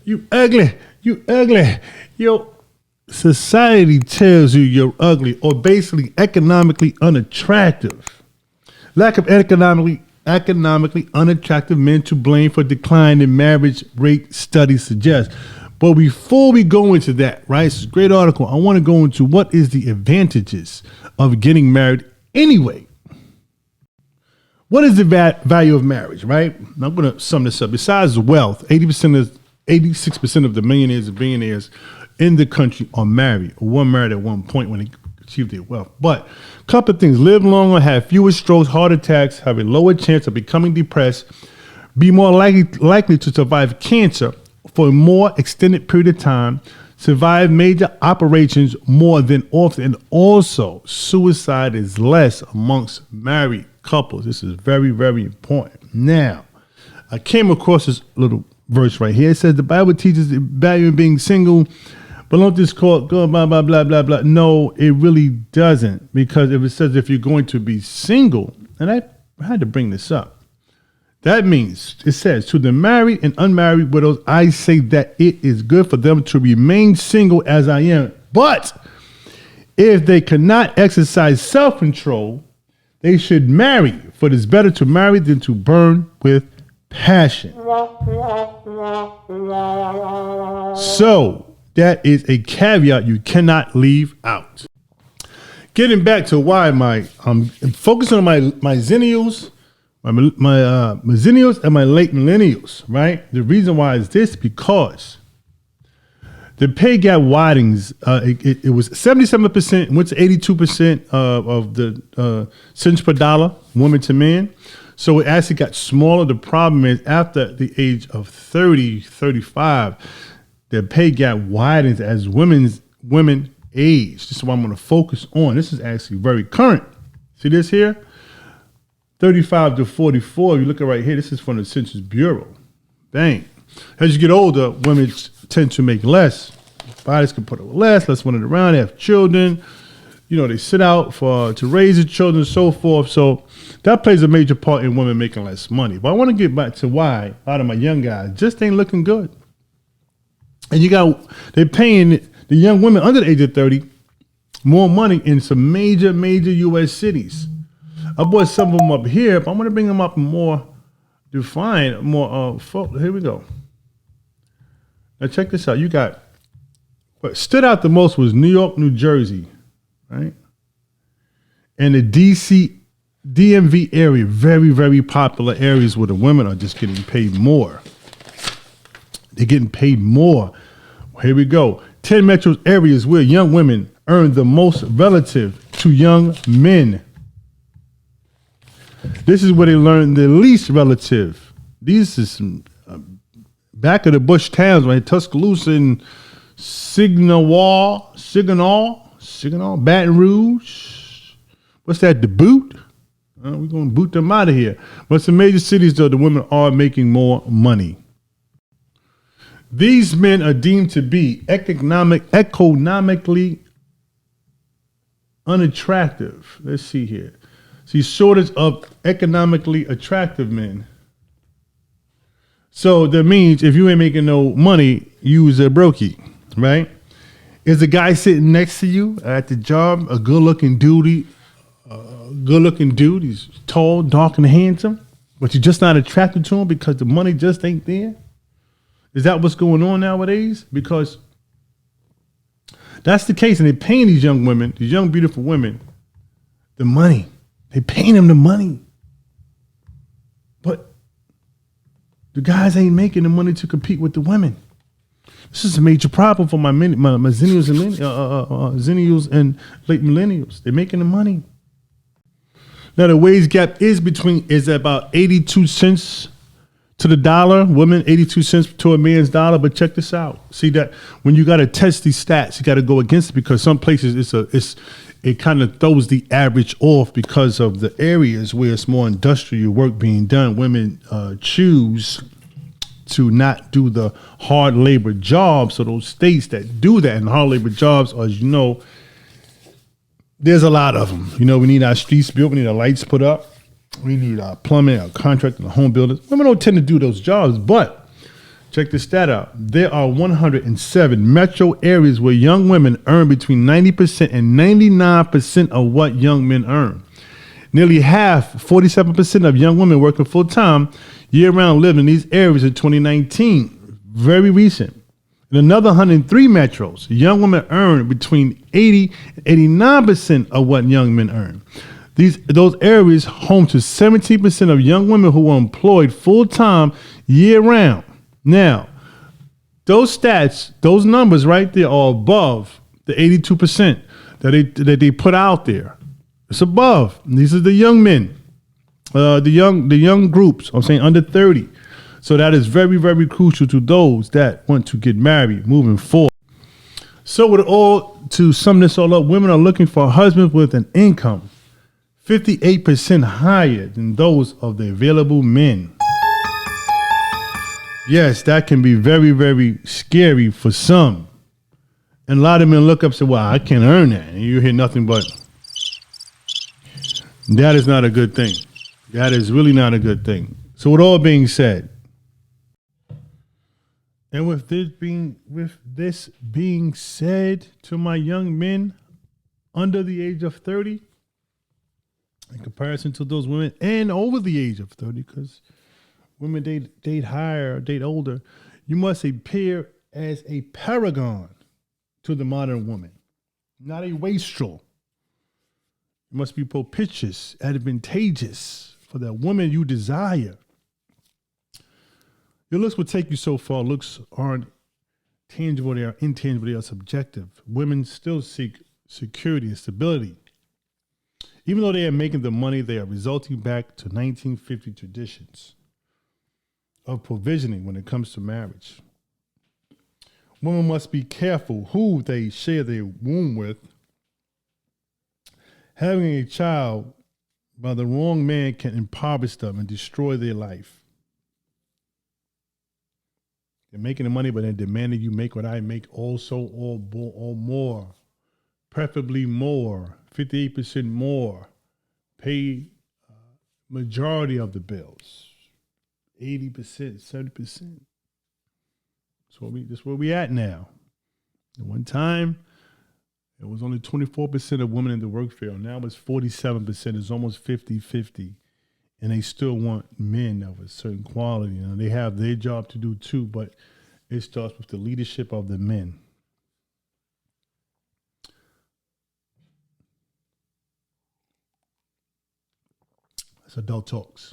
You ugly. You ugly. Yo, society tells you you're ugly or basically economically unattractive. Lack of economically unattractive men to blame for decline in marriage rate, studies suggest. But before we go into that, right, it's a great article. I want to go into what is the advantages of getting married anyway. What is the value of marriage, right? I'm going to sum this up. Besides wealth, 86% of the millionaires and billionaires in the country are married or were married at one point when they achieved their wealth. But a couple of things: live longer, have fewer strokes, heart attacks, have a lower chance of becoming depressed, be more likely to survive cancer for a more extended period of time, survive major operations more than often, and also suicide is less amongst married couples. This is very, very important. Now, I came across this little verse right here. It says the Bible teaches the value of being single, but don't this court go blah, blah, blah, blah, blah. No, it really doesn't, because if it says if you're going to be single, and I had to bring this up, that means, it says, to the married and unmarried widows, I say that it is good for them to remain single as I am. But if they cannot exercise self-control, they should marry, for it is better to marry than to burn with passion. So that is a caveat you cannot leave out. Getting back to why I'm focusing on my zennials, my millennials and my late millennials, right? The reason why is this, because the pay gap widens. It was 77%, went to 82% of the cents per dollar, woman to man. So it actually got smaller. The problem is after the age of 30, 35, the pay gap widens as women age. This is what I'm going to focus on. This is actually very current. See this here? 35 to 44, you look at right here, this is from the Census Bureau. Bang. As you get older, women tend to make less. Bodies can put up less women around, they have children. You know, they sit out to raise the children and so forth. So that plays a major part in women making less money. But I want to get back to why a lot of my young guys just ain't looking good. And they're paying the young women under the age of 30 more money in some major U.S. cities. I brought some of them up here, but I'm going to bring them up more defined, more here we go. Now check this out. You got what stood out the most was New York, New Jersey, right? And the DC, DMV area, very, very popular areas where the women are just getting paid more. They're getting paid more. Here we go. 10 metro areas where young women earn the most relative to young men. This is where they learn the least relative. These is some back of the bush towns, right? Tuscaloosa and Signal, Baton Rouge. What's that? The boot? We're going to boot them out of here. But some major cities, though, the women are making more money. These men are deemed to be economically unattractive. Let's see here. See, shortage of economically attractive men. So that means if you ain't making no money, you was a brokey, right? Is the guy sitting next to you at the job a good-looking dude? He's tall, dark, and handsome, but you're just not attracted to him because the money just ain't there? Is that what's going on nowadays? Because that's the case, and they're paying these young women, these young, beautiful women, the money. They paying them the money. But the guys ain't making the money to compete with the women. This is a major problem for my zennials and late millennials. They're making the money. Now the wage gap is about 82 cents to the dollar. Women 82 cents to a man's dollar. But check this out. See that when you got to test these stats, you got to go against it, because some places it kind of throws the average off because of the areas where it's more industrial work being done. Women choose to not do the hard labor jobs. So those states that do that, and hard labor jobs, as you know, there's a lot of them. You know, we need our streets built. We need our lights put up. We need our plumbing, our contracting, our home builders. Women don't tend to do those jobs, but check this stat out. There are 107 metro areas where young women earn between 90% and 99% of what young men earn. Nearly half, 47% of young women working full-time year-round lived in these areas in 2019. Very recent. In another 103 metros, young women earn between 80 and 89% of what young men earn. Those areas home to 17% of young women who are employed full-time year-round. Now, those stats, those numbers right there are above the 82% that they put out there. It's above. These are the young men, the young groups. I'm saying under 30. So that is very, very crucial to those that want to get married moving forward. So to sum this all up, women are looking for husbands with an income 58% higher than those of the available men. Yes, that can be very, very scary for some. And a lot of men look up and say, well, I can't earn that. And you hear nothing but, that is not a good thing. That is really not a good thing. So with all being said, and with this being said to my young men under the age of 30, in comparison to those women and over the age of 30, because women date higher, date older, you must appear as a paragon to the modern woman, not a wastrel. You must be propitious, advantageous for that woman you desire. Your looks will take you so far. Looks aren't tangible, they are intangible, they are subjective. Women still seek security and stability. Even though they are making the money, they are resulting back to 1950 traditions of provisioning when it comes to marriage. Women must be careful who they share their womb with. Having a child by the wrong man can impoverish them and destroy their life. They're making the money, but they're demanding you make what I make also or more. Preferably more, 58% more. Pay majority of the bills, 80%, 70%. That's where we at now. At one time, it was only 24% of women in the work field. Now it's 47%. It's almost 50-50. And they still want men of a certain quality. You know, they have their job to do too, but it starts with the leadership of the men. That's Adult Talks.